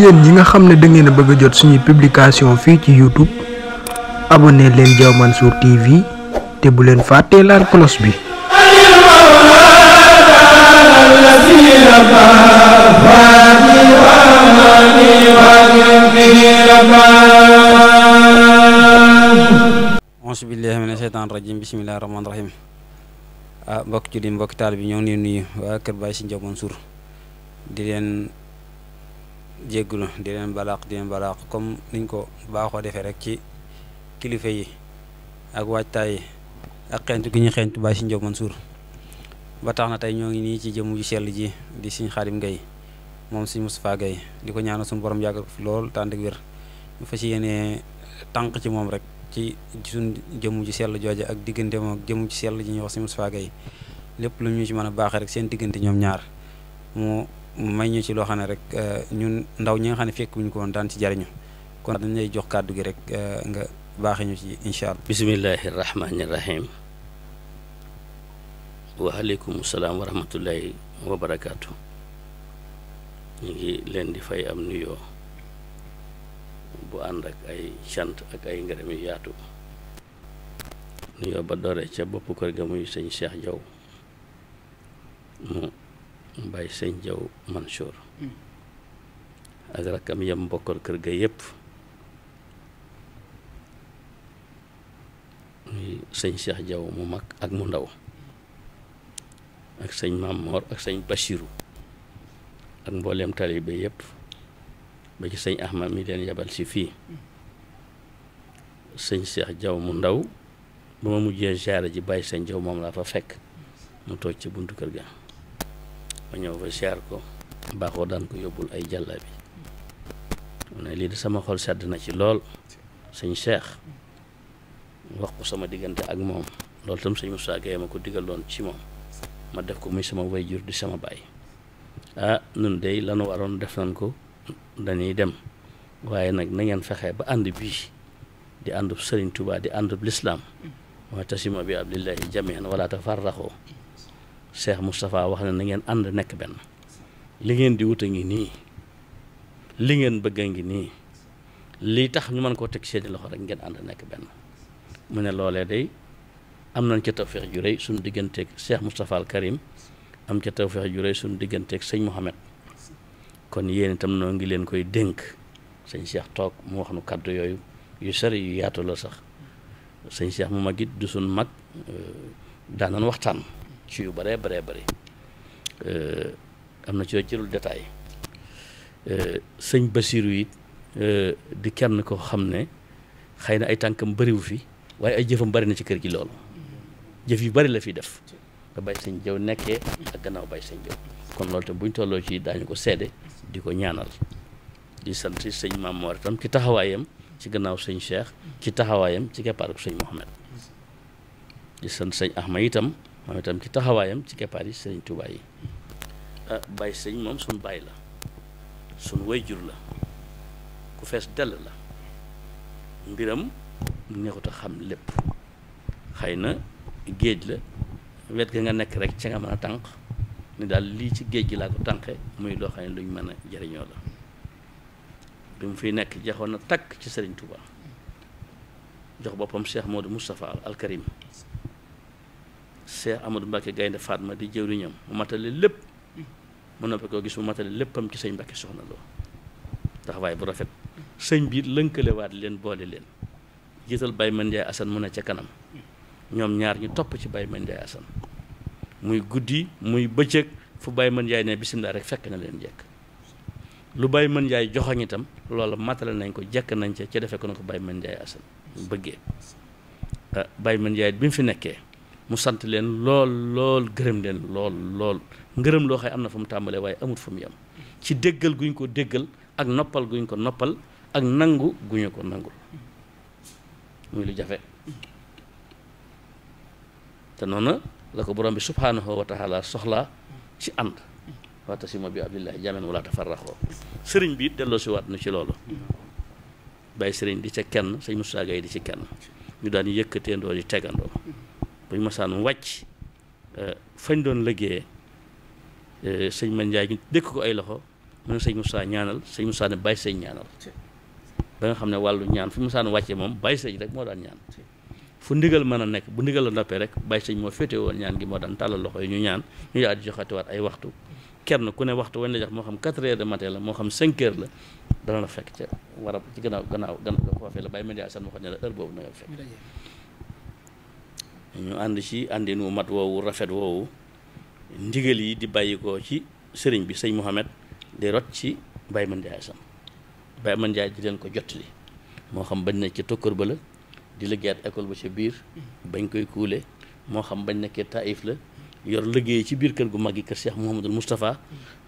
yéen ñi nga xam ne da ngeen a bëgg a jot suñuy publication fii ci YouTube abonné leen Diaw Mansour TV te bu leen fàttee laal cloche bi. auzu billaahi mina sheytaani rajiim bismillaahi rahmaani rahiim. Mbokk julli mbokk taal bi ñoo ngi leen nuyu waa kër Baye si Diaw Mansour di leen jéggulu di leen balaax comme niñ ko baaxoo defee rek ci kilifa yi ak waajtaay yi ak xeeñtu gi ñu xeeñtu Baye si Diaw Mansour ba tax na tey ñoo ngi nii ci jëmm ju sell ji di Sëñ Xaadim Gaye moom Sëñ Moustapha Gaye di ko ñaanal suñu borom yàggal ko fi lool tànd ak wér ñu fas yéene tànk ci moom rek ci suñ jëmm ji sell jooje ak diggante moom ak jëmm ji sell ji ñuy wax Sëñ Moustapha Gaye lépp lu ñu ci mën a baaxee rek seen diggante ñoom ñaar mu may ñu ci loo xam ne rek ñun ndaw ñi nga xam ne fekk wuñu ko woon daan ci jariñu kon dañ lay jox kàddu gi rek nga baaxee ñu ci incha allah. bismillahi rahmaani rahim. waaleykum salaam wa rahmatullahi wa barakaatu. ñu ngi leen di fay am nuyoo bu ànd ak ay cant ak ay ngërëm yu yaatu nuyoo ba doore ca bopp kër ga muy sëñ Cheikh Diaw mu Baye Sëñ Diaw Mansour ak rakkam yam mbokkal kër ga yépp muy sëñ Cheikh Diaw mu mag ak mu ndaw ak sëñ Maam Moor ak sëñ Bachiru ak mbooleem taalibe yépp ba ci sëñ Ahmad mi leen yabal si fii sëñ Cheikh Diaw mu ndaw ba ma mujjee ziyaare ji Baye Sëñ Diaw moom laa fa fekk mu toog ci buntu kër ga ma ñëw fa ziyaar ko baaxoo daan ko yóbbul ay jàlla bi mu ne lii de sama xol sedd na ci lool sëñ Cheikh wax ko sama diggante ak moom loolu tam sëñ Moussa Gueye ma ko digaloon ci moom ma def ko muy sama wayjur di sama baay nun dey lanu waroon def nañ ko dañuy dem waaye nag na ngeen fexe ba ànd bii di àndub Sëriñ Tuubaa di àndub lislaam wa tasima bi abdillahi jamian wala tafarraxoo Cheikh Moustapha wax ne na ngeen ànd nekk benn li ngeen di wut a ngi nii li ngeen bëgg a ngi nii lii tax ñu mën koo teg seeni loxo rek ngeen ànd nekk benn mu ne loolee day am nañ ca tawfeex ju rëy suñu digganteeg Cheikh Moustapha al Karim am ca tawfeex ju rëy suñu digganteeg sëñ Mouhamed kon yéen itam noo ngi leen koy dénk sëñ Cheikh toog mu wax nu kàddu yooyu yu sori yu yaatu la sax sëñ Cheikh mu mag it du suñ mag daanan waxtaan ci yu bare am na ci yoo jëlul détail sëñ Basiru it di kenn ko xam ne xëy na ay tànkam bariwu fi waaye ay jëfam bari na ci kër gi loolu jëf yu bari la fi def nga Baye Sëñ Diaw nekkee ak gannaaw Baye Sëñ Diaw kon loolu tam buñ tolloo ci daañu ko seede di ko ñaanal di sant sëñ Maam Moor itam ci taxawaayam ci gannaaw sëñ Cheikh ci taxawaayam ci keppaaru sëñ Mouhamed di sant sëñ Ahmad itam moom itam ci taxawaayam ci keppaar yi sëñ Touba yi Baye Sëñ moom suñ baay la suñ wayjur la ku fees dell la mbiram neexut a xam lépp xëy na géej la wet ga nga nekk rek ca nga mën a tànq ni daal lii ci géej gi laa ko tànqe muy loo xam ne luñ mën a jëriñoo la bi mu fiy nekk jaxoon na takk ci Sëriñ Touba jox boppam Cheikh Modou Moustapha al Karim Cheikh Amadou Mbacke Gaynde Fatma di jëwriñam mu matale lépp mu noppi koo gis mu matale léppam ci sëñ Mbacke soxna loo taxawaay bu rafet sëñ bi lënkalewaat leen boole leen jiital Baye Mandiaye Assane mu ne ca kanam ñoom ñaar ñu topp ci Baye Mandiaye Assane muy guddi muy bëccëg fu Baye Mandiaye ne bisimilah rek fekk na leen jekk lu Baye Mandiaye joxoñ itam loolu matale nañ ko jekk nañ ca defe ko na ko Baye Mandiaye Assane bëggee Baye Mandiaye bi mu fi nekkee mu sant leen lool gërëm leen lool ngërëm loo xëy am na fu mu tàmbalee waaye amut fu mu yem ci déggal guñ ko déggal ak noppal guñ ko noppal ak nangu guñu ko nangul muy lu jafe te noonu la ko borom bi subhanahu wa taala soxlaa ci ànd watasima bi abdillahi jamian wala tafarraxoo sëriñ bi delloo si waat na ci loolu Baye sëriñ di ca kenn sëñ Moussa Gueye di ci kenn ñu daan yëkkateendoo di tegandoo buñ masaan wàcc fañ doon liggéeyee sëñ Man Njaay ñu dëkk ko ay loxo mu ne sëñ Moussa ñaanal sëñ Moussa ne bàyyi sëñ ñaanal ba nga xam ne wàllu ñaan fu Moussa wàccee moom bàyyi sëñ rek moo daan ñaan fu ndigal mën a nekk bu ndigal la noppee rek bàyyi sëñ moo féete woon ñaan gi moo daan tàllal loxo yi ñu ñaan ñu yaa di joxatiwaat ay waxtu kenn ku ne waxtu wañ la jox moo xam 4 heures de matin la moo xam 5 heures la dana la fekk ca warab ci gannaaw foofee la bàyyi média san moo xam ne la heure boobu na nga fekk ñu ànd ci àndin wu mat woowu rafet woowu ndigal yi di bàyyi ko ci sëriñ bi sëñ Mouhamed di rot ci Baye Mandiaye Sam Baye Mandiaye di leen ko jottali moo xam bañ nekk ci tokkër ba la di liggéeyaat école ba ca biir bañ koy kuule moo xam bañ nekkee Taïf la yor liggéey ci biir kër gu mag yi kër Cheikh Mouhamadul Moustapha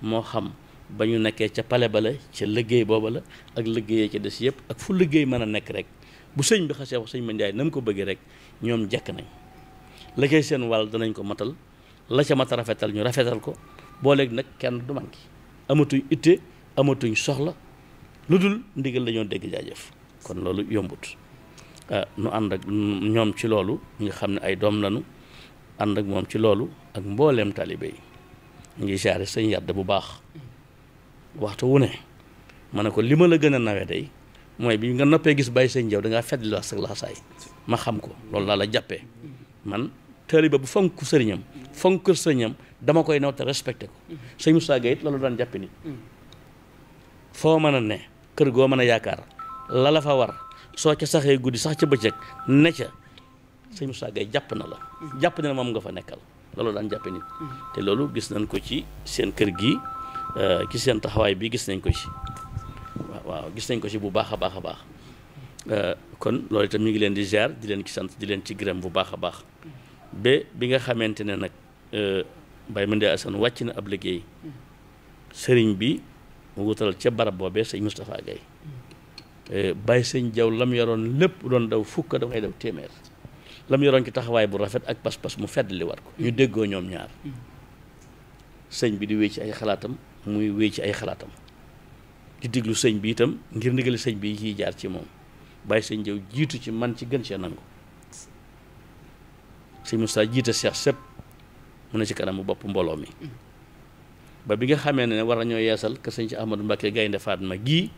moo xam ba ñu nekkee ca pale ba la ca liggéey booba la ak liggéeyee ca des yëpp ak fu liggéey mën a nekk rek bu sëñ bi xasee wax sëñ Mandiaye na mu ko bëggee rek ñoom jekk nañ la koy seen wàll danañ ko matal la ca mat a rafetal ñu rafetal ko booleeg nag kenn du manqué amatuñ itte amatuñ soxla lu dul ndigal lañoo dégg jaajëf kon loolu yombut nu ànd ak ñoom ci loolu ñu nga xam ne ay doom lañu ànd ak moom ci loolu ak mbooleem taalibe yi ñu ngi siyaare sëñ Yàdd bu baax waxtu wu ne ma ne ko li ma la gën a nawe day mooy bi nga noppee gis bàyyi sëñ Jaw da ngaa fedd la sag laxasaay ma xam ko loolu laa la jàppee man taalibe bu fonk sëriñam fonk kër sëriñam dama koy naw te respecté ko sëñ Moussa Gueye it loolu daan jàppe nit foo mën a ne kër goo mën a yaakaar la la fa war soo ca saxee guddi sax ca bëccëg ne ca sëñ Moussa Gueye jàpp na la jàpp na moom nga fa nekkal loolu daan jàppe nit te loolu gis nañ ko ci seen kër gi ci seen taxawaay bi gis nañ ko ci waaw gis nañ ko ci bu baax a baax a baax kon loolu itam ñu ngi leen di ziar di leen ci sant di leen ci gërëm bu baax a baax ba bi nga xamante ne nag Baye Mandiaye Assane wàcc na ab liggéey sëriñ bi mu wutal ca barab boobee sëñ Moustapha Gueye Baye sëñ Jaw lam yoroon lépp doon daw fukk dafay daw téeméer lam yoroon ci taxawaay bu rafet ak pas-pas mu fedd li war ko ñu déggoo ñoom ñaar sëñ bi di wéy ci ay xalaatam muy wéy ci ay xalaatam di déglu sëñ bi itam ngir ndigali sëñ bi ciy jaar ci moom Baye sëñ Jaw jiitu ci man ci gën cee nangu sëñ Moustapha jiite seex sëpp mu ne ci kanamu bopp mbooloo mi ba bi nga xamee ne war nañoo yeesal que sëñ ci Ahmadou Mbacké Gaynde Fatma gii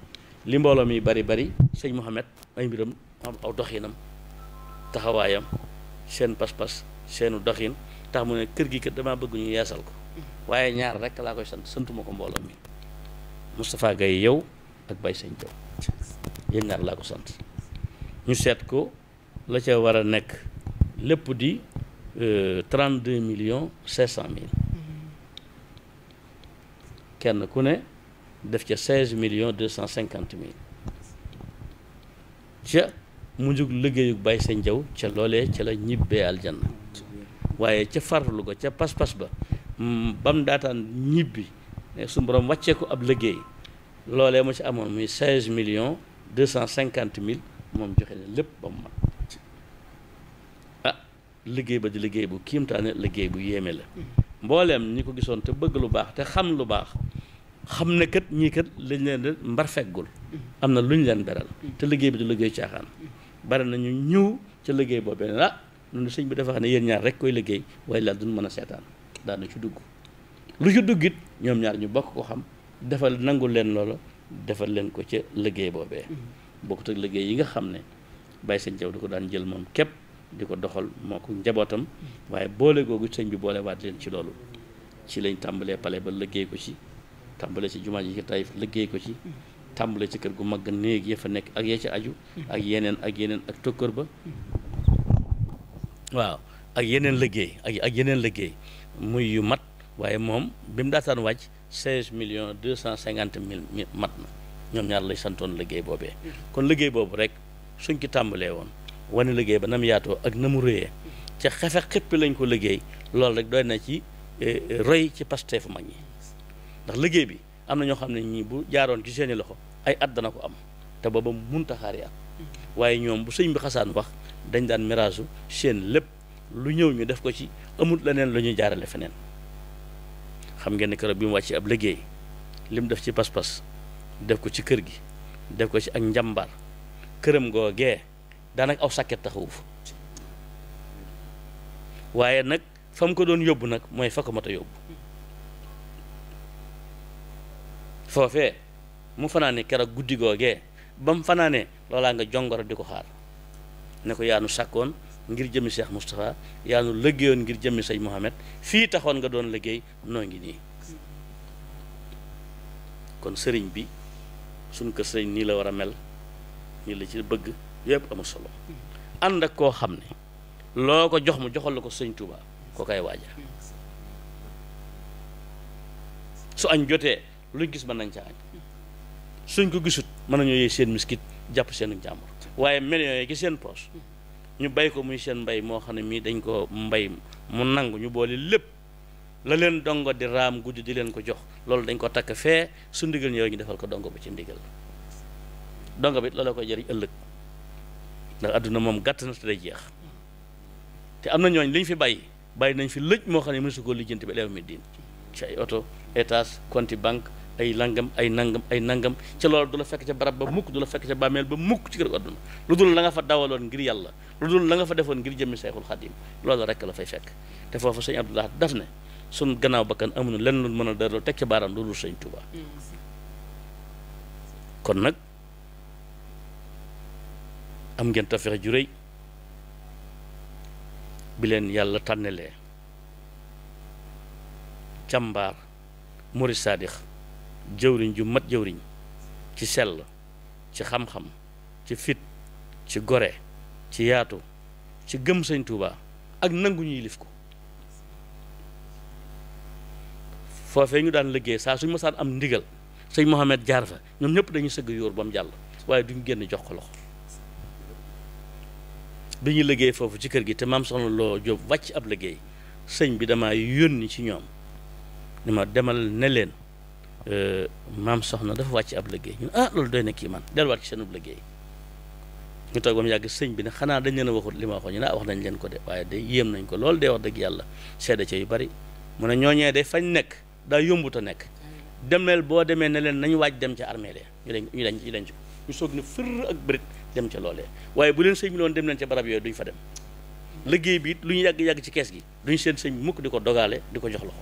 li mbooloo mi bari bari sëñ Mouhamed ay mbiram am aw doxinam taxawaayam seen pas-pas seenu doxin tax mu ne kër gi kat damaa bëgg ñu yeesal ko waaye ñaar rek laa koy sant santuma ko mbooloo mi Moustapha Gueye yow ak Baye sëñ Jaw yéen ñaar laa ko sant ñu seet ko la ca war a nekk lépp di 32 millions 500 mille kenn ku ne def ca 16 millions 250 mille ca mujjug liggéeyug Baye sëñ Jaw ca loolee ca la ñibbee aljanna waaye ca farlu ko ca pas-pas ba bam daataan ñibbi su borom wàccee ko ab liggéey loolee ma ci amoon muy 16 millions 250 mille moom joxe ne lépp ba mu mat liggéey ba di liggéey bu kiimtaane liggéey bu yéeme la mbooleem ñi ko gisoon te bëgg lu baax te xam lu baax xam ne kat ñii kat lañ leen de mbar feggul am na lu ñu leen beral te liggéey bi du liggéey caaxaan bari na ñu ñëw ca liggéey boobee ne ñun sëñ bi dafa xam ne yéen ñaar rek koy liggéey waaye laal duñ mën a seetaan daana ci dugg lu ci dugg it ñoom ñaar ñu bokk ko xam defal nangul leen loola defal leen ko ca liggéey boobee bokkut ak liggéey yi nga xam ne Baye sëñ Jaw di ko daan jël moom képp di ko doxal moo ko njabootam waaye boole googu sëñ bi boole waat leen ci loolu ci lañ tàmbalee pale ba liggéey ko ci tàmbale ci jumaa ji ci Taïf liggéey ko ci tàmbale ci kër gu mag néeg ya fa nekk ak ya ca aju ak yeneen ak tokkër ba waaw ak yeneen liggéey ak yeneen liggéey muy yu mat waaye moom bi mu daataan wàcc 16 millions 250 mille mat na ñoom ñaar lay santoon liggéey boobee kon liggéey boobu rek suñ ci tàmbalee woon wane liggéey ba na mu yaatoo ak na mu rëyee ca xefe xippi lañ ko liggéey loolu rek doy na ci roy ci pasteefu mag ñi ndax liggéey bi am na ñoo xam ne ñii bu jaaroon ci seeni loxo ay at dana ko am te booba munta xaari at waaye ñoom bu sëñ bi xasaan wax dañ daan miraasu seen lépp lu ñëw ñu def ko ci amul leneen lu ñuy jaarale feneen xam ngeen ne keroog bi mu wàcc ab liggéey lim def ci pas-pas def ko ci kër gi def ko ci ak njàmbaar këram googee daanaka aw sàkket taxawu fa waaye nag fa mu ko doon yóbbu nag mooy fa ko mat a yóbbu foofee mu fanaane keroog guddi googee ba mu fanaane loolaa nga jongoro di ko xaar ne ko yaanu sàkkoon ngir jëmmi Cheikh Moustapha yaanu liggéeyoon ngir jëmmi sëñ Mohamed fii taxoon nga doon liggéey noo ngi nii kon sëriñ bi suñ ko sëriñ nii la war a mel nii la ci bëgg yëpp amul solo ànd ak koo xam ne loo ko jox mu joxal la ko sëñ Touba koo koy waaja su añ jotee luñ gis mën nañ ca añ suñ ko gisut mën nañoo yee seen miskit jàpp seen jàmbur waaye millions yi ci seen poche ñu bay ko muy seen mbay moo xam ne mii dañ ko mbay mu nangu ñu boole lépp la leen dongo di raam guddi di leen ko jox loolu dañ ko takk fee su ndigal ñëwee ñu defal ko dongo ba ci ndigal dongo bi loolu koy jëriñ ëllëg ndax adduna moom gàtt na te day jeex te am na ñooñ li ñu fi bàyyi nañ fi lëj moo xam ne mësu koo lijjanti ba leew mi diin ci ay oto étage compte banque ay langam ay nangam ca loolu du la fekk ca barab ba mukk du la fekk ca bàmmeel ba mukk ci kër adduna lu dul la nga fa dawaloon ngir yàlla lu dul la nga fa defoon ngir jëmmi Seexul Xadim loolu rek la fay fekk te foofu sëñ Abdoulaye daf ne sun gannaaw bakkan amuñu lenn lu mën a delloo teg ca baaraam lu dul sëñ Touba kon nag am ngeen tawfeex ju rëy bi leen yàlla tànnelee càmbaar murid saadix jëwriñ ju mat jëwriñ ci sell ci xam-xam ci fit ci gore ci yaatu ci gëm sëñ Touba ak nangu ñuy lif ko foofee ñu daan liggéey saa suñu masaan am ndigal sëñ Mohamed jaar fa ñoom ñëpp dañuy sëgg yóor ba mu jàll waaye duñ génn jox ko loxo bi ñuy liggéey foofu ci kër gi te maam soxna Lo Jóob wàcc ab liggéey sëñ bi damaa yónni ci ñoom ni ma demal ne leen maam soxna dafa wàcc ab liggéey ñu loolu doy na kii man delluwaat ci seen ab liggéey ñu toog ba mu yàgg sëñ bi ne xanaa dañ leen a waxut li ma waxoon ñu ne wax nañ leen ko de waaye de yéem nañ ko loolu de wax dëgg yàlla seede ca yu bari mu ne ñooñee de fañ nekk daa yombut a nekk demeel boo demee ne leen nañu waaj dem ca armée ñu denc ko ñu soog ne fër ak bërit dem ca loolee waaye bu leen sëñ bi loon dem leen ca barab yooyu duñ fa dem liggéey bi it lu ñu yàgg-yàgg ci kees gi duñ seen sëñ mukk di ko dogaale di ko jox loxo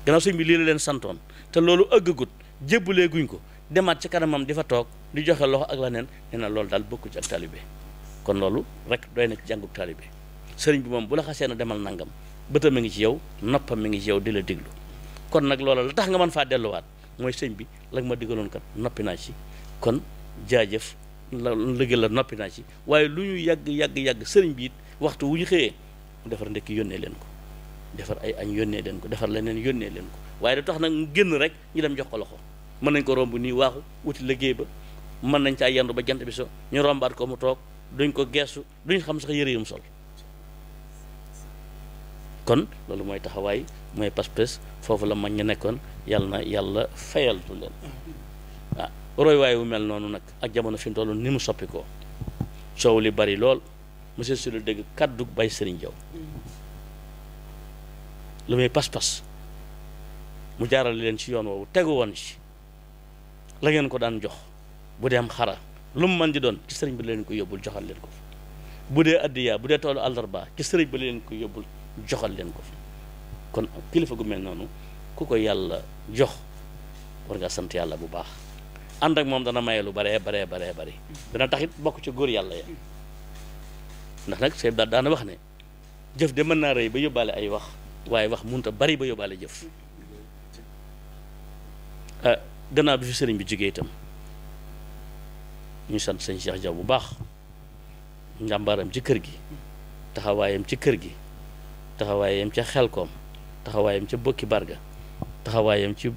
gannaaw sëñ bi lii la leen santoon te loolu ëggagut jébbalee guñ ko demaat ci kanamam di fa toog di joxe loxo ak la neen nee na loolu daal bokku ci ak taalibe kon loolu rek doy na ci jàngub taalibe sëriñ bi moom bu la xasee na demal nangam bëtam mi ngi ci yow noppam mi ngi ci yow di la diglu kon nag loola la tax nga mën faa delluwaat mooy sëñ bi la nga ma digaloon kat noppi naa ci kon jaajëf la liggéey la noppi naa ci waaye lu ñu yàgg sëriñ bi it waxtu wu ñu xëyee mu defar ndekki yónnee leen ko defar ay añ yónnee leen ko defar leneen yónnee leen ko waaye da tax nag mu génn rek ñu dem jox ko loxo mën nañ ko romb nii waaxu wuti liggéey ba mën nañ caa yendu ba jant bi so ñu rombaat ko mu toog duñ ko geestu duñ xam sax yëre yum sol kon loolu mooy taxawaay mooy pas-pas foofu la mag ñu nekkoon yàlla na yàlla fayaltu leen roy waay wu mel noonu nag ak jamono fi mu toll ni mu soppi ko coow li bari lool monsieur si lu dégg kaddu bay Serigne Diaw lu muy pas-pas mu jaarale leen ci yoon woowu tegu woon ci la ngeen ko daan jox bu dee am xara lu mu mën di doon ci sëriñ bi leen ko yóbbul joxal leen ko fi bu dee addiya bu dee toolu àllarba ci sëriñ bi leen ko yóbbul joxal leen ko fi kon kilifa gu mel noonu ku ko yàlla jox war nga sant yàlla bu baax ànd ak moom dana maye lu baree bari dana taxit bokk ci góor yàlla ya ndax nag sëñ daal daana wax ne jëf de mën naa rëy ba yóbbaale ay wax waaye wax mënut a bari ba yóbbaale jëf gannaaw bi fi sëriñ bi jógee itam ñu sant sëñ Cheikh Diaw bu baax njàmbaaram ci kër gi taxawaayam ci kër gi taxawaayam ca xelkoom taxawaayam ca bokki barga taxawaayam ci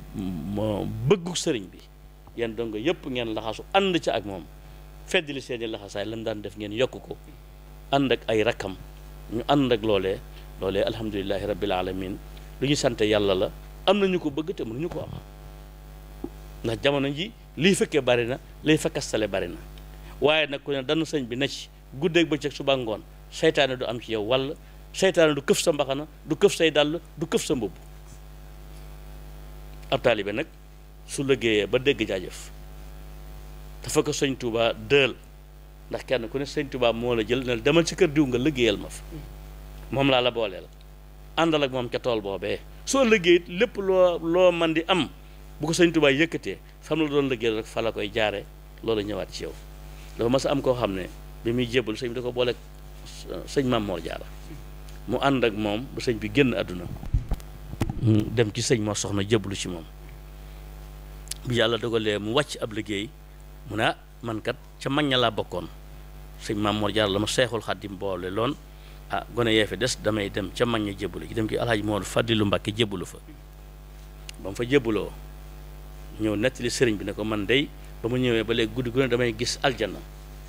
bëggu sëriñ bi yéen donc yëpp ngeen laxasu ànd ca ak moom feddali seeni laxasaay lam daan def ngeen yokk ko ànd ak ay rakkam ñu ànd ak loolee alhamdulilahi rabbil alamin lu ñu sant yàlla la am na ñu ko bëgg te mënuñu ko am ndax jamono ji liy fekkee bari na liy fakkastale bari na waaye nag ku ne dana sëñ bi na ci guddeeg bëccëg suba ngoon seytaane du am ci yow walla seytaane du këf sa mbaxana du këf say dàll du këf sa mbubb ab taalibe nag su liggéeyee ba dégg jaajëf dafa ko sëñ Touba dël ndax kenn ku ne sëñ Touba moo la jël ne demal ci kër diw nga liggéeyal ma fa moom laa la booleel àndal ak moom ca tool boobee soo liggéey lépp loo man di am bu ko sëñ Tuubaa yëkkatee fam la doon liggéey rek fa la koy jaare loolu ñëwaat ci yow. dafa mas a am koo xam ne bi muy jébbal sëñ bi da ko booleeg sëñ Maam Mor Jaara mu ànd ak moom ba sëñ bi génn àdduna dem ci sëñ Mor Soxna jébbalu ci moom bi yàlla dogalee mu wàcc ab liggéey mu ne man kat ca mag ña laa bokkoon sëñ Maam Mor Jaara la ma Seexul Xaadim boole loon gone yee fi des damay dem ca mag ña jébbalu ci dem ci Alxaaji Moodu Fadilu Mbàkke jébbalu fa ba mu fa jébbaloo ñëw nettali sëriñ bi ne ko man dey ba mu ñëwee ba léegi guddi gu ne damay gis aljana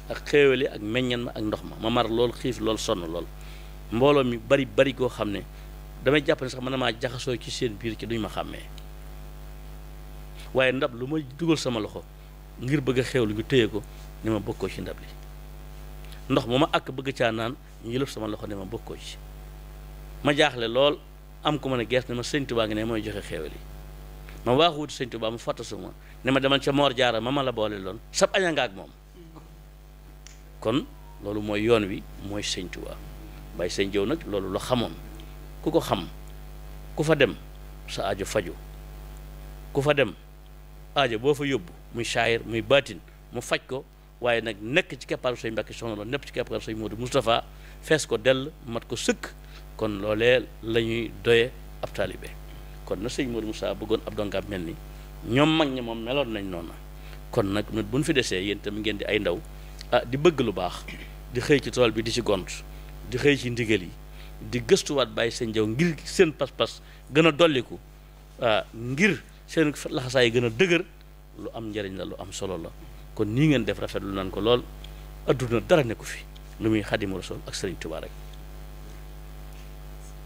ak xéewali ak meññan ma ak ndox ma mar lool xiif lool sonn lool mbooloo mi bari koo xam ne damay jàpp ne sax mën na maa jaxasoo ci seen biir ci duñ ma xàmmee waaye ndab lu ma dugal sama loxo ngir bëgg a xéewlu ñu téye ko ne ma bokkoo ci ndab li ndox mu ma ak bëgg caa naan ñu yëlëf sama loxo ne ma bokkoo ci ma jaaxle lool am ko mën a gees ne ma sëñ Tuubaa ngi ne mooy joxe xéewali ma waaxu wuti sëñ Tuubaa mu fàttasuma ne ma demal ca Mor Jaara ma la boole loon sab aña nga ak moom kon loolu mooy yoon wi mooy sëñ Tuubaa Baye Sëñ Jaw nag loolu la xamoon ku ko xam ku fa dem sa aajo faju ku fa dem aajo boo fa yóbbu muy saayir muy baatin mu faj ko waaye nag nekk ci keppaaru sëñ Mbàkke Soxna Lo nekk ci keppaaru sëñ Moodu Moustapha fees ko dell mat ko sëkk kon loolee la ñuy doye ab taalibe kon na sëñ Moodu Moustapha bëggoon ab dongaam mel ni ñoom mag ñi moom meloon nañ noonu kon nag nit bu ñu fi desee yéen tamit ngeen di ay ndaw di bëgg lu baax di xëy ci tool bi di ci gont di xëy ci ndigal yi di gëstuwaat Baye Sëñ Jaw ngir seen pas-pas gën a dolliku ngir seen laxasaay gën a dëgër lu am njëriñ la lu am solo la kon nii ngeen def rafetlu nan ko lool adduna dara nekku fi lu muy Xaadimu Rasuul ak Sëriñ Tuubaa rek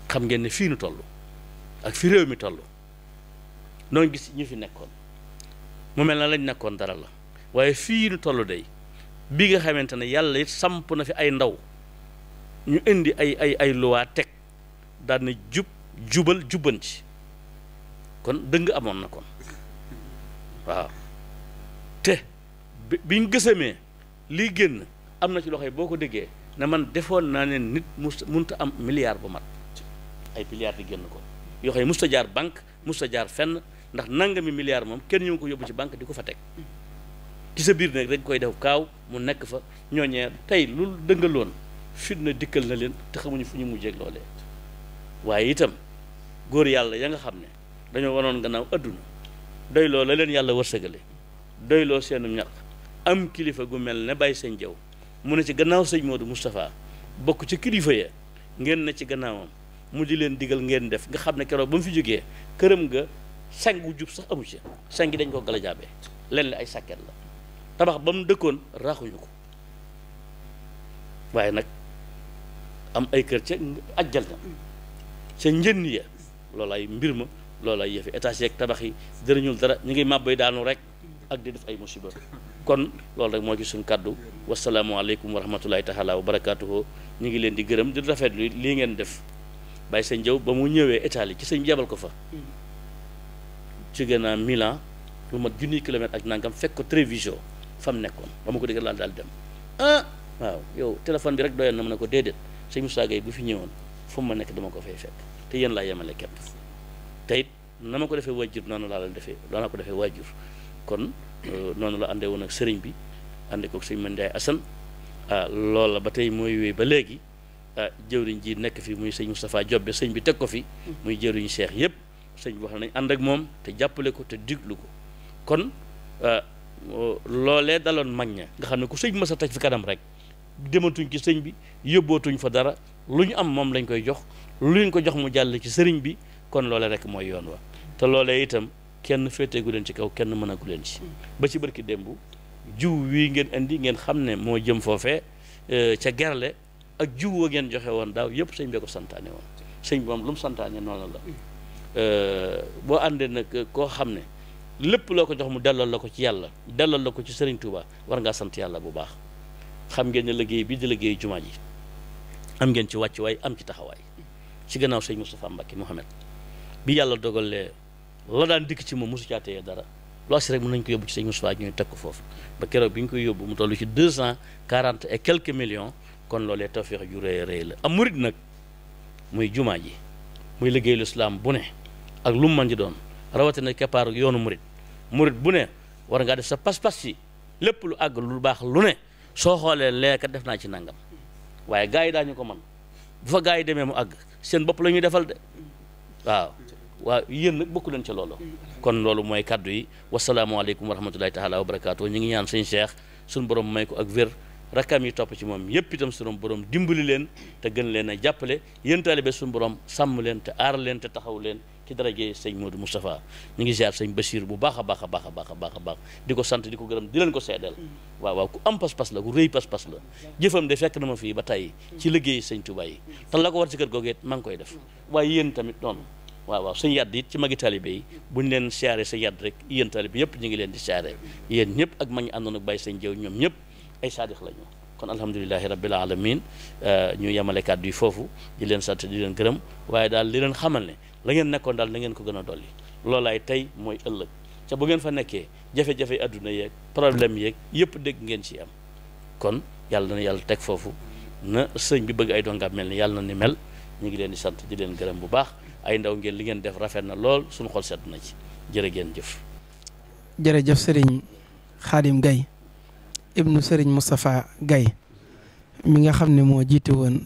xam ngeen ne fii nu toll ak fi réew mi toll noo ngi gis ñu fi nekkoon mu mel na lañ nekkoon dara la waaye fii nu toll day bi nga xamante ne yàlla it samp na fi ay ndaw ñu indi ay luwaa teg daan na jubal jubbanti kon dëng amoon na kon waaw te biñ gësamee lii génn am na ci loxo yi boo ko déggee ne man defoon naa ne nit munta am milliard bu mat ay milliards di génn ko yoo xam ne musta jaar banque musta jaar fenn ndax nangami milliard moom kenn ñu ngi ko yóbbu ci banque di ko fa teg ci sa biir nag dañ koy def kaaw mu nekk fa ñooñee tey lu dëngaloon fitna dikkal na leen te xamuñu fu ñu mujjeeg loolee waaye itam góor yàlla ya nga xam ne dañoo wanoon gannaaw adduna doy loo la leen yàlla wërsëgale doy loo seenu ñaq am kilifa gu mel ne Baye Sëñ Jaw mu ne ci gannaaw sëñ Moodu Moustapha bokk ci kilifa ya ngeen ne ci gannaawam mu di leen digal ngeen def nga xam ne keroog ba mu fi jógee këram nga sang wu jub sax amu ci sang gi dañ ko gala jaabee leen ay sàkket la tabax ba mu dëkkoon raaxuñu ko waaye nag am ay kër ca ajjal na ca njënn ya loolu ay mbir ma loolu ay yëfi étage yeeg tabax yi dërëñul dara ñu ngi màbbay daanu rek ak di def ay musiba kon loolu rek moo ci suñ kàddu wasalaamualeykum wa rahmatullahi taala wa barakaatuhu ñu ngi leen di gërëm di rafetlu lii ngeen def Baye Sëñ Jaw ba mu ñëwee Italie ci sëñ jabal ko fa jóge naa Milan lu mat 1000 kilomètres ak nangam fekk ko Treviso fa mu nekkoon ba ma ko dégg laal daal dem waaw yow téléphone bi rek doyoon na ma ne ko déedéet sëñ Moussa Gueye bu fi ñëwoon fu mu ma nekk dama ko fay fekk te yéen laa yemale képp te it na ma ko defee waajur noonu laa la defee doon naa ko defee waajur kon noonu la àndee woon ak sëriñ bi àndee ko sëñ Mandiaye Assane loolu la ba tey mooy wéy ba léegi jëwriñ ji nekk fi muy sëñ Moustapha Jobbe sëñ bi teg ko fi muy jëwriñu Cheikh yëpp sëñ bi wax nañ ànd ak moom te jàppale ko te diglu ko kon loolee daloon mag ña nga xam ne ku sëñ bi mës a teg fi kanam rek dematuñ ci sëñ bi yóbbootuñ fa dara lu ñu am moom lañ koy jox lu ñu ko jox mu jàll ci sëriñ bi kon loole rek mooy yoon wa te loolee itam kenn féeteegu leen ci kaw kenn mënagu leen ci ba ci barki démb jiw wii ngeen indi ngeen xam ne moo jëm foofee ca gerle ak jiw wa ngeen joxe woon daaw yëpp sëñ bee ko santaane woon sëñ bi moom lu mu santaane noonu la boo àndee nag koo xam ne lépp loo ko jox mu dellal la ko ci yàlla dellal la ko ci Sëriñ Tuuba war ngaa sant yàlla bu baax xam ngeen ne liggéey bi di liggéey jumaa ji am ngeen ci wàccuwaay am ci taxawaay ci gannaaw sëñ Moustapha Mbacké Mohamed bi yàlla dogalee la daan dikk ci moom mosu caatee dara lu si rek mën nañ ko yóbbu ci sëñ Moustapha ñuy teg ko foofu ba keroog bi ñu koy yóbbu mu toll ci 240 et quelques millions kon loolee tawfeex ju rëy a rëy la am murit nag muy jumaa ji muy liggéeyu lislaam bu ne ak lu mu mën di doon rawatina keppaaru yoonu murit bu ne war ngaa def sa pas-pas ci lépp lu àgg lu baax lu ne soo xoolee leeka def naa ci nangam waaye gars yi daañu ko man bu fa gars yi demee mu àgg seen bopp la ñuy defal de waaw yéen nag bokku leen ca loolu kon loolu mooy kaddu yi wasalaamaaleykum wa rahmatulahi taala wa barakaatu ñu ngi ñaan sëñ Cheikh suñu borom may ko ak wér rakkam yi topp ci moom yëpp itam suñu borom dimbali leen te gën leen a jàppale yéen taalibe suñu borom sàmm leen te aar leen te taxaw leen ci daraje sëñ Modou Moustapha ñu ngi ziar sëñ Bachir bu baax a baax a baax a baax a baax a baax di ko sant di ko gërëm di leen ko seedeel waaw ku am pas-pas la ku rëy pas-pas la jëfam de fekk na ma fii ba tey ci liggéey sëñ Touba yi te la ko war ci kër googu it maa ngi koy def waaye yéen tamit noonu waaw sëñ Yadd it ci magi taalibe yi buñ leen siyaare sa Yadd rek yéen taalibe yëpp ñu ngi leen di siyaare yéen ñëpp ak ma ñu àndoon ak Baye Sëñ Jëw ñoom ñëpp ay saadix lañu kon alhamdulilahi rabbil alamin ñu yemale kàddu yi foofu di leen sant di leen gërëm waaye daal li leen xamal ne la ngeen nekkoon daal na ngeen ko gën a dolli loolaay tey mooy ëllëg ca bu ngeen fa nekkee jafe-jafe adduna yeeg problème yeeg yëpp dégg ngeen ci am kon yàlla na yàlla teg foofu na sëñ bi bëgg ay dongaam mel ni yàlla na ni mel ñu ngi leen di sant di leen gërëm bu baax ay ndaw ngeen li ngeen def rafet na lool suñu xol sedd na ci jërë ngeen jëf. jërëjëf Serigne Khadim Gaye ibnu Serigne Moustapha Gaye mi nga xam ne moo jiite woon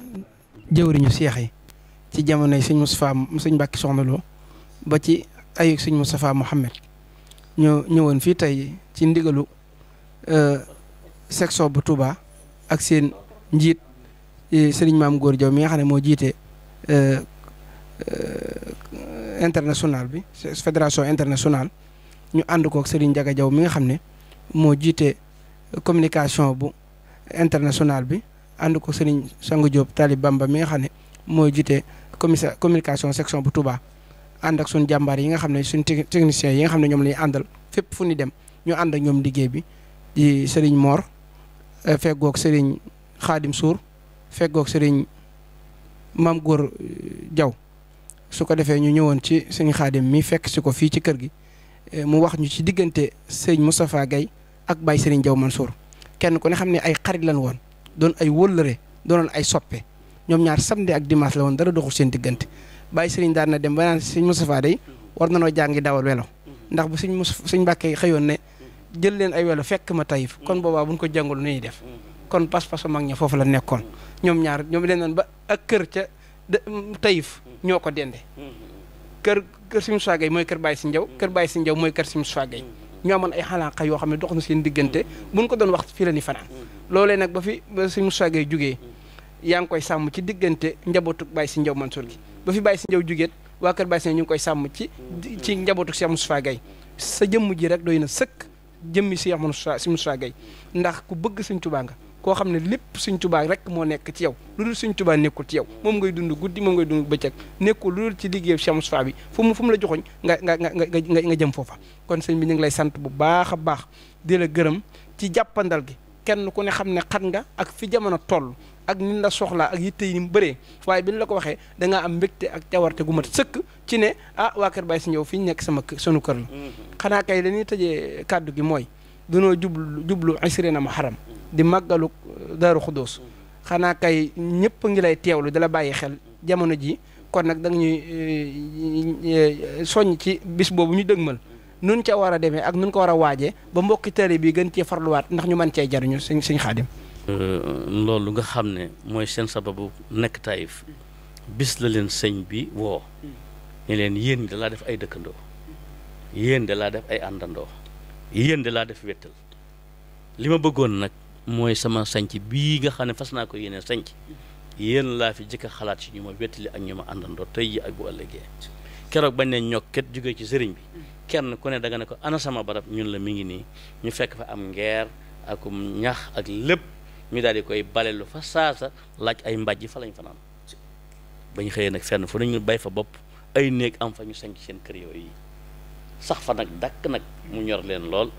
jëwriñu seex yi ci jamonoy sëñ Moustapha sëñ Mbàkke Soxna Lo ba ci ayug sëñ Moustapha Mohamed ñoo ñëwoon fii tey ci ndigalu section bu Touba ak seen njiit Serigne Maam Góor Jaw mi nga xam ne moo jiite international bi fédération internationale ñu ànd kook Serigne Ndiaga Jaw mi nga xam ne moo jiite communication bu international bi ànd ko Serigne Sangu Diop Talib Bamba mi nga xam ne moo jiite communication section bu Touba ànd ak suñu jàmbaar yi nga xam ne suñu techniciens yi nga xam ne ñoom la ñu àndal fépp fu ñu dem ñu ànd ak ñoom liggéey bi di Serigne Mor feggoog Serigne Khadim Sour feggoog Serigne Maam Góor Jaw su ko defee ñu ñëwoon ci sëñ Khadim mi fekk si ko fii ci kër gi mu wax ñu ci diggante sëñ Moustapha Gaye ak Baye Serigne Jaw Mansour kenn ku ne xam ne ay xarit lan woon doon ay wóllëre doonoon ay soppe ñoom ñaar samedi ak dimanche la woon dara doxul seen diggante Baye Serigne daan na dem ba naan sëñ Moustapha day war na noo jàngi dawal welo ndax bu sëñ Mbàkke xëyoon ne jël leen ay welo fekk ma Taïf kon boobaa buñ ko jàngul nu ñuy def kon pas-pasu mag ña foofu la nekkoon ñoom ñaar ñoom leen noon ba ak kër ca Taïf ñoo ko dende kër Sëñ Moustapha Gaye mooy kër Baye Sëñ Jaw kër Baye Sëñ Jaw mooy kër Sëñ Moustapha Gaye ñoo amoon ay xalaqa yoo xam ne dox na seen diggante buñ ko doon wax fii la ni fanaan loolee nag ba Sëñ Moustapha Gaye jugee yaa ngi koy sàmm ci diggante njabootu Baye Sëñ Jaw Mansour gi ba fi Baye Sëñ Jaw jugeet waa kër Baye Sëñ Jaw ñu ngi koy sàmm ci njabootu Cheikh Moustapha Gaye sa jëmm ji rek doy na sëkk jëmmi Cheikh Moustapha Gaye ndax ku bëgg Sëñ Tuubaa nga koo xam ne lépp Sëñ Tuubaa rek moo nekk ci yow lu dul Sëñ Tuubaa nekkul ci yow moom ngay dund guddi moom ngay dund bëccëg nekkul lu dul ci liggéeyu Cheikh Moustapha bi fu mu la joxoñ nga jëm foofa kon sëñ bi ñu ngi lay sant bu baax a baax di la gërëm ci jàppandal gi kenn ku ne xam ne xat nga ak fi jamono toll ak ni la soxlaa ak yitte yi ni mu bëree waaye bi ñu la ko waxee da ngaa am mbégte ak cawarte gu mat sëkk ci ne waa kër Baye Sëñ Jaw fi ñu nekk sunu kër la xanaa kay dañuy tëjee kàddu gi mooy danoo jublu asrina Muharram di màggalu Daaru Xuddoos xanaa kay ñëpp ngi lay teewlu di la bàyyi xel jamono ji kon nag da nga ñuy soññ ci bis boobu ñu dëgmal nun ca war a demee ak nun ko war a waajee ba mbokki tari bi gën cee farluwaat ndax ñu mën cee jariñu sëñ Xaadim loolu nga xam ne mooy seen sababu nekk Taïf bis la leen sëñ bi woo ne leen yéen da laa def ay dëkkandoo yéen da laa def ay àndandoo yéen da laa def wéttal li ma bëggoon nag mooy sama sanc bii nga xam ne fas naa ko yéene sanc yéen laa fi jëkk a xalaat ci ñu ma wéttali ak ñu ma àndandoo tey ji ak bu ëllëgee keroog bañ ne ñokket jógee ci sëriñ bi kenn ku ne da nga ne ko ana sama barab ñun la mi ngi nii ñu fekk fa am ngeer akum ñax ak lépp ñu daal di koy balelu fa saasa laaj ay mbàjj fa lañ fanaan bañ xëyee nag fenn fu nañu bay fa bopp ay néeg am fa ñu sanc seen kër yooyu yi sax fa nag dakk nag mu ñor leen lool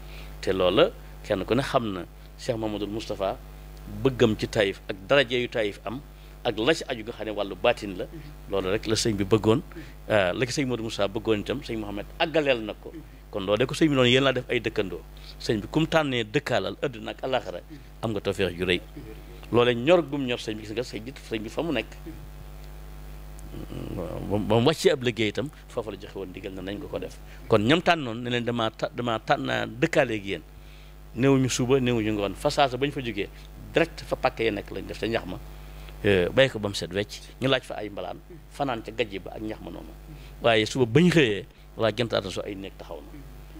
te loola kenn ku ne xam na Cheikh Mamadou Moustapha bëggam ci Taïf ak daraje yu Taïf am ak la ci aju nga xam ne wàllu baatin la loolu rek la sëñ bi bëggoon la ki sëñ Modou Moustapha bëggoon itam sëñ Mouhamed àggaleel na ko kon loolu de ko sëñ bi noonu yéen laa def ay dëkkandoo sëñ bi kum tànnee dëkkaalal àdduna ak àllaaxira am nga tawfeex ju rëy loolee ñor gum ñor sëñ bi gis nga sëñ bi fa mu nekk ba mu wàccee ab liggéey itam foofu la joxe woon ndigal na nañ ko def kon ñam tànnoon ne leen damaa tànn dëkkaaleeg yéen néewuñu suba néewuñu ngoon façage bañ fa jógee direct fa pàkke ya nekk lañ def ca ñax ma bay ko ba mu set wecc ñu laaj fa ay mbalaan fanaan ca gajji ba ak ñax ma noonu waaye suba bañ xëyee wala jantaata so ay nekk taxaw na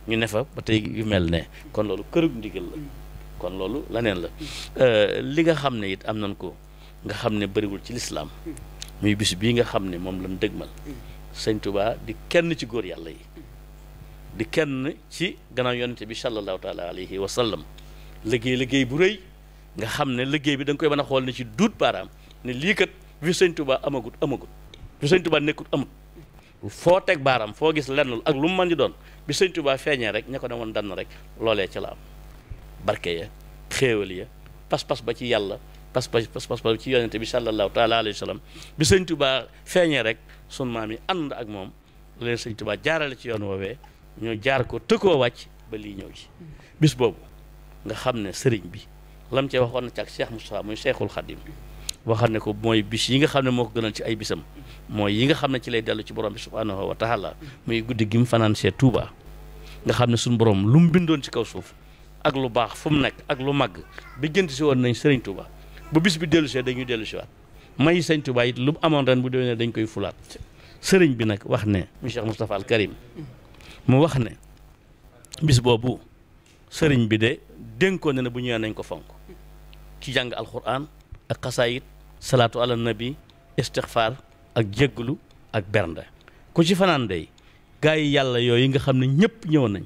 ñu ne fa ba tey yu mel ne kon loolu kërug ndigal la kon loolu laneen la li nga xam ne it am nañ ko nga xam ne bëriwul ci lislaam muy bis bii nga xam ne moom lañ dëgmal sëñ Tuubaa di kenn ci góor yàlla yi di kenn ci gannaaw yonente bi sallallahu taala alayhi wa sallam liggéey bu rëy nga xam ne liggéey bi da nga koy mën a xool ne ci duut baaraam ne lii kat bi sëñ Tuubaa amagut bi sëñ Tuubaa nekkut amut foo teg baaraam foo gis lenn ak lu mu mën di doon bi sëñ Tuubaa feeñee rek ña ko ne woon dann rek loolee ca la am barke ya xéewal ya pas-pas ba ci yàlla pas ba ci yonente bi sallallahu taala alayhi wa sallam bi sëñ Tuubaa feeñee rek sun maam yi ànd ak moom leen sëñ Tuubaa jaarale ci yoon woowee ñu jaar ko tëkkoo wàcc ba lii ñëw ci bis boobu nga xam ne sëriñ bi lam cee waxoon na ci ak Cheikh Moustapha muy Cheikhul Khadim waxal ne ko mooy bis yi nga xam ne moo ko gënal ci ay bisam mooy yi nga xam ne ci lay dellu ci borom bi subhanahu wa taala muy guddi gi mu fanaan see Touba nga xam ne suñu borom lu mu bindoon ci kaw suuf ak lu baax fu mu nekk ak lu màgg bi jënt si woon nañ sëriñ Touba bu bis bi dellu see dañuy dellu si waat may sëñ Touba it lu mu amoon ren bu déwénee dañ koy fulaat sëriñ bi nag wax ne mu Cheikh Moustapha al Karim mu wax ne bis boobu sëriñ bi de dénkoon na ne bu ñëwee nañ ko fonk ci jàng alquran ak xasaayit salaatu ala nabi istixfaar ak jégglu ak bernde ku ci fanaan day gaa yi yàlla yooyu nga xam ne ñëpp ñëw nañ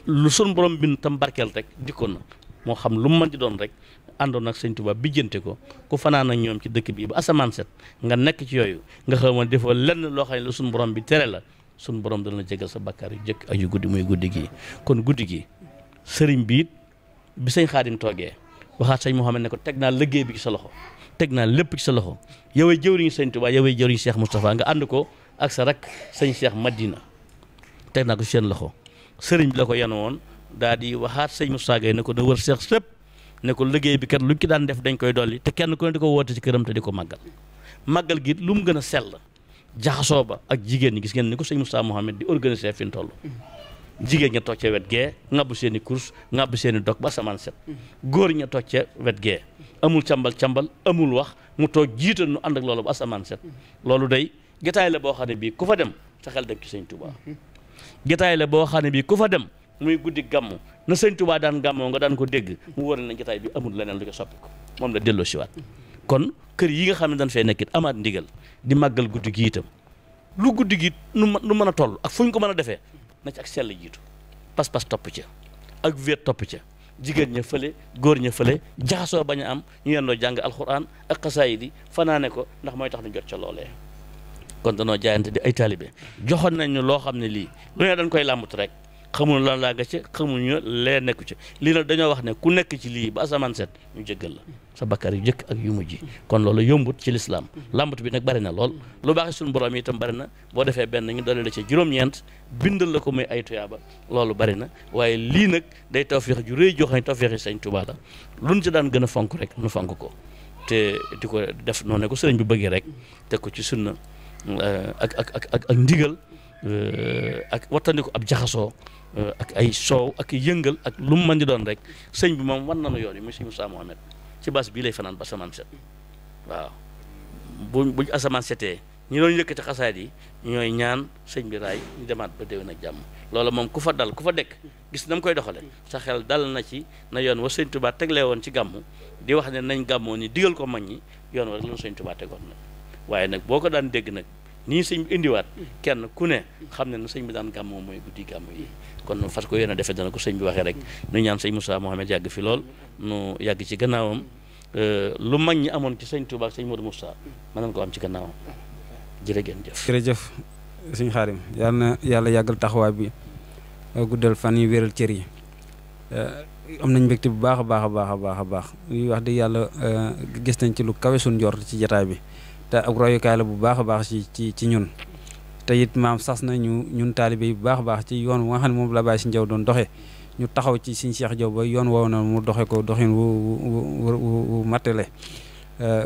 lu sun borom bind tam barkeel rek dikkoon na moo xam lu mu mën di doon rek àndoon ak sëñ Tuubaa bijjante ko ku fanaan ak ñoom ci dëkk bi ba asamaan set nga nekk ci yooyu nga xam ne defoo lenn loo xam ne la sun borom bi tere la sun borom dana la jégal sa bakkaar yu jëkk ak yu guddi muy guddi gi kon guddi gi sëriñ bi it bi sëñ Xaadim toogee waxaat sëñ Mouhamed ne ko teg naa liggéey bi ci sa loxo teg naa lépp ci sa loxo yowee jëwriñu sëñ Tuubaa yowee jëwriñu Cheikh Moustapha nga ànd ko ak sa rak sëñ Cheikh Madina teg naa ko ci seen loxo sëriñ bi la ko yan woon daal di waxaat sëñ Moustapha Gueye ne ko da wër Cheikh sëpp ne ko liggéey bi kat lu ci daan def dañ koy dolli te kenn ku ne di ko woote ci këram te di ko màggal gi lu mu gën a sell jaxasoo ba ak jigéen ñi gis ngeen ni ko sëñ Moustapha Mohamed di organiser fi mu toll jigéen ña toog ca wet gee ŋàbb seen i course ŋàbb seen i dog ba asamaan set góor ña toog ca wet gee amul cambal amul wax mu toog jiital nu ànd ak loolu ba asamaan set loolu day getaay la boo xam ne bii ku fa dem sa xel dem ci sëñ Touba getaay la boo xam ne bii ku fa dem muy guddi gàmmu na sëñ Touba daan gàmmoo nga daan ko dégg mu wóor na getaay bi amul leneen lu ko soppi ko moom la delloo siwaat kon kër yi nga xam ne dañ fay nekkit amaat ndigal di màggal guddi gi itam lu guddi gi nu mën a toll ak fu ñu ko mën a defee na ci ak sell jiitu pas-pas topp ca ak wéet topp ca jigéen ña fële góor ña fële jaxasoo bañ a am ñu yendoo jàng alxuraan ak xasaayid yi fanaane ko ndax mooy tax ñu jot ca loolee kon danoo jaayante di ay taalibe joxoon nañ ñu loo xam ne lii lu ne dañ koy làmbut rek xamul lan laa nga ca xamuñu lee nekku ci lii nag dañoo wax ne ku nekk ci lii ba asamaan set ñu jéggal la sa bakkaar yu jëkk ak yu mujj kon loolu yombut ci lislaam làmbut bi nag bari na lool lu baax suñu borom yi itam bari na boo defee benn ñu doole la ci juróom-ñeent bindal la ko muy ay tuyaaba loolu bari na waaye lii nag day tawfeex ju rëy joo xam ne tawfeexi sëñ Tuubaa la luñ ci daan gën a fonk rek nu fonk ko te di ko def noonu ne ko sëriñ bi bëggee rek teg ko ci sunna ak ndigal ak wattandiku ab jaxasoo ak ay soow ak yëngal ak lu mu mën di doon rek sëñ bi moom wan nañu yoon yi muy sëñ Moussa Mohamed ci bas bii lay fanaan ba asamaan set waaw buñ asamaan setee ñi doon yëkkati xasaayid yi ñooy ñaan sëñ bi raay ñu demaat ba déwén ak jàmm loolu moom ku fa dal ku fa dekk gis na mu koy doxale sa xel dal na ci na yoon wa sëñ Touba teglee woon ci gàmmu di wax ne nañ gàmmoo ni digal ko mag ñi yoon wa rek la sëñ Touba tegoon nag waaye nag boo ko daan dégg nag nii sëñ bi indiwaat kenn ku ne xam ne na sëñ bi daan gàmmoo mooy guddi gàmmu yi kon fas ko yéen a defee dana ko sëñ bi waxee rek nu ñaan sëñ Moussa Mohamed yàgg fi lool nu yàgg ci gannaawam lu mag ñi amoon ci sëñ Touba ak sëñ Modou Moussa mën nañ ko am ci gannaawam jërëjëf sëñ Xaadim yal na yàlla yàggal taxawaay bi guddal fan yi wéral cër yi am nañ mbégte bu baax a baax a baax a baax a baax yi wax dëgg yàlla gis nañ ci lu kawe suñ njort ci jataay bi te ak royukaay la bu baax a baax ci ñun te it maam sas na ñun taalibe yi bu baax a baax ci yoon wa nga xam ne moom la Baye Sëñ Jaw doon doxee ñu taxaw ci Sëñ Cheikh Jaw ba yoon woow na mu doxe ko doxin wu mattale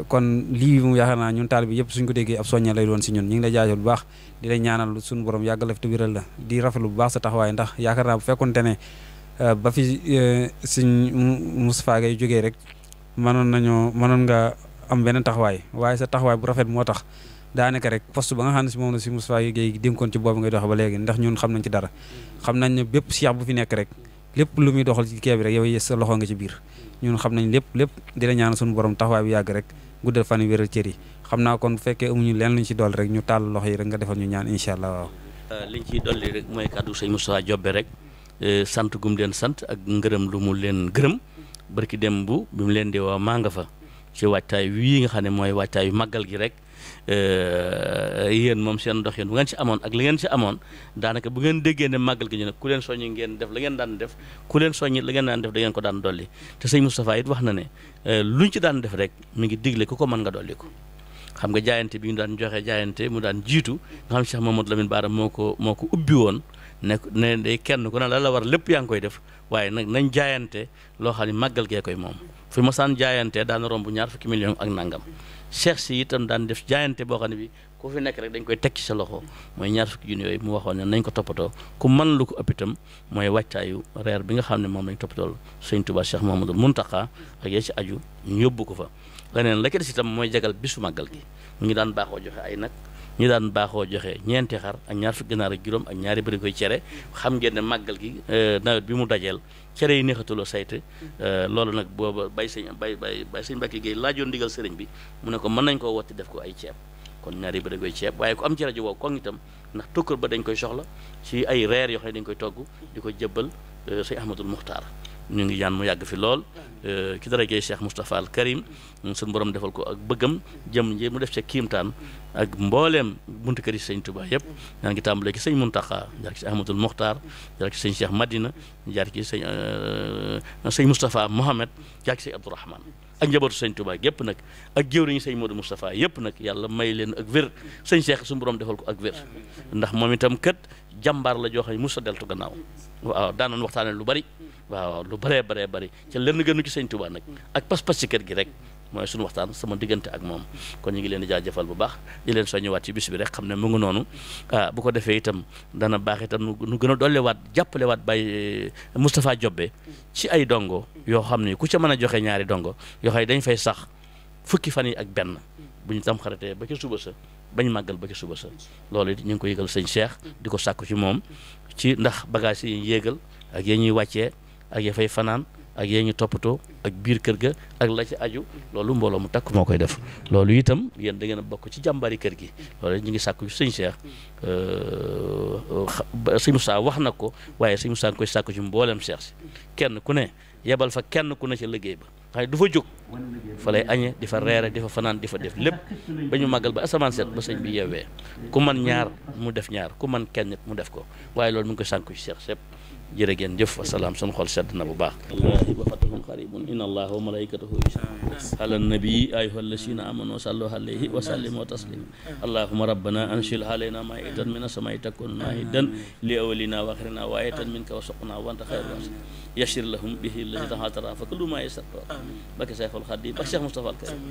kon lii mu yaakaar naa ñun taalibe bi yëpp suñ ko déggee ab soñña lay doon si ñun ñu ngi lay jaajëfal bu baax di lay ñaanal suñu borom yàggal la fi te wéral la di rafetlu bu baax sa taxawaay ndax yaakaar naa bu fekkonte ne ba fi suñ Moustapha Gaye jógee rek mënoon nga am beneen taxawaay waaye sa taxawaay bu rafet moo tax daanaka rek poste ba nga xam ne si moom la si Moustapha Gaye dénkoon ci boobu ngay doxe ba léegi ndax ñun xam nañ ci dara xam nañ ne bépp cheikh bu fi nekk rek lépp lu muy doxal ci kii bi rek yow sa loxo nga ci biir ñun xam nañ lépp di la ñaan suñu borom taxawaay bi yàgg rek guddal fan wi wéral cër yi xam naa kon bu fekkee amuñu leen luñ ci dolli rek ñu tàll loxo yi rek nga defal ñu ñaan incha allah waaw. liñ ciy dolli rek mooy kàddu sëñ Moustapha Diobé rek sant gum leen sant ak ngërëm lu mu leen gërëm barki dem bi mu leen di woo maa nga fa ci waajtaay wii nga xam ne mooy waajtaayu màggal gi rek yéen moom seen doxin bu ngeen ci amoon ak li ngeen ci amoon daanaka bu ngeen déggee ne màggal gi ñu ne ku leen soññi ngeen def la ngeen daan def ku leen soññi la ngeen daan def da ngeen ko daan dolli te sëñ Moustapha it wax na ne luñ ci daan def rek mi ngi digle ku ko mën nga dolli ko xam nga jaayante bi ñu daan joxe jaayante mu daan jiitu nga xam Cheikh Mamadou Lamine Bara moo ko ubbi woon ne day kenn ku ne la war lépp yaa ngi koy def waaye nag nañ jaayante loo xam ne màggal gee koy moom fi masaan jaayante daan romb 20 millions ak nangam cheikh si itam daan def jaayante boo xam ne bi ku fi nekk rek dañ koy teg ci sa loxo mooy 20 junni yooyu mu waxoon ne nañ ko toppatoo ku mën lu ko ëpp itam mooy wàccaayu reer bi nga xam ne moom lañ toppatoo sëñ Touba Cheikh Mamadou Mountakha ak yee ci aju ñu yóbbu ko fa leneen la ca des itam mooy jagal bisu màggal gi mu ngi daan baaxoo joxe ay nag ñu daan baaxoo joxe ñeenti xar ak 20 ginaar ak juróom ak ñaari bëri koy cere xam ngeen ne màggal gi nawet bi mu dajeel cere yi neexatuloo sayte loolu nag booba bay sëñ Mbacke Gueye laajoon ndigal sëriñ bi mu ne ko mën nañ koo wotti def ko ay ceeb kon ñaari bëri koy ceeb waaye ku am cere ji wow koŋ itam ndax tukkar ba dañ koy soxla ci ay reer yoo xam ne dañ koy togg di ko jëbbal sëñ Ahmadul Muxtaar ñu ngi ñaan mu yàgg fi lool ki dara jey Cheikh Moustapha al Karim suñu borom defal ko ak bëggam jëm ji mu def ca kiimtaan ak mbooleem buntu kër yi sëñ Touba yëpp ñaa ngi tàmbalee ci sëñ Muntaxa jaar ci Ahmadul Muxtaar jaar ci sëñ Cheikh Madina jaar ci sëñ Moustapha Mohamed jaar ci sëñ Abdourahman ak njabootu sëñ Touba yëpp nag ak jëwriñu sëñ Modou Moustapha yëpp nag yàlla may leen ak wér sëñ Cheikh suñu borom defal ko ak wér ndax moom itam kat jàmbaar la joo xam ne mos a deltu gannaaw waaw daanoon waxtaane lu bari waaw lu bëree bari ca lenn gënu ci sëñ Touba nag ak pas-pas ci kër gi rek mooy suñu waxtaan sama diggante ak moom kon ñu ngi leen di jaajëfal bu baax di leen soññewaat ci bis bi rek xam ne mu ngi noonu bu ko defee itam dana baax itam nu gën a dollewaat jàppalewaat Baye Moustapha Diobé ci ay dongo yoo xam ne ku ca mën a joxe ñaari dongo yoo xam ne dañ fay sax fukki fan yi ak benn bu ñu tam xaratee ba ca suba sa bañ màggal ba ca suba sa loolu it ñu ngi ko yëgal sëñ Cheikh di ko sàkku ci moom ci ndax bagage yi yéegal ak yee ñuy wàccee ak ya fay fanaan ak yee ñu toppatoo ak biir kër ga ak la ci aju loolu mbooloo mu takk moo koy def loolu itam yéen da ngeen a bokk ci jàmbari kër gi loolu ñu ngi sàkku ci sëñ Cheikh sëñ Moussa wax na ko waaye sëñ Moussa nga koy sàkku ci mboolem Cheikh si kenn ku ne yebal fa kenn ku ne ci liggéey ba xëy du fa jóg fa lay añe di fa reere di fa fanaan di fa def lépp ba ñu màggal ba asamaan set ba sëñ bi yeewee ku man ñaar mu def ñaar ku man kenn nit mu def ko waaye loolu mu ngi koy sàkku ci Cheikh sépp jërë ngeen jëf wasalaam sunu xol sedd na bu baax allahi wa fatahun qaribun inna allaha wa malaikatahu yusalluna ala nabii ayuha alladina amanu sallu alayhi wa sallimu wa taslima allahuma rabbana anshil alayna maidatan min as-samai takun mahidan li awlina wa akhirina wa ayatan minka wa suqna wa anta khayrul raziqin yashir lahum bihi alladhi tahatara fa kullu ma yasarra baka sayful khadim bak Cheikh Moustapha al Karim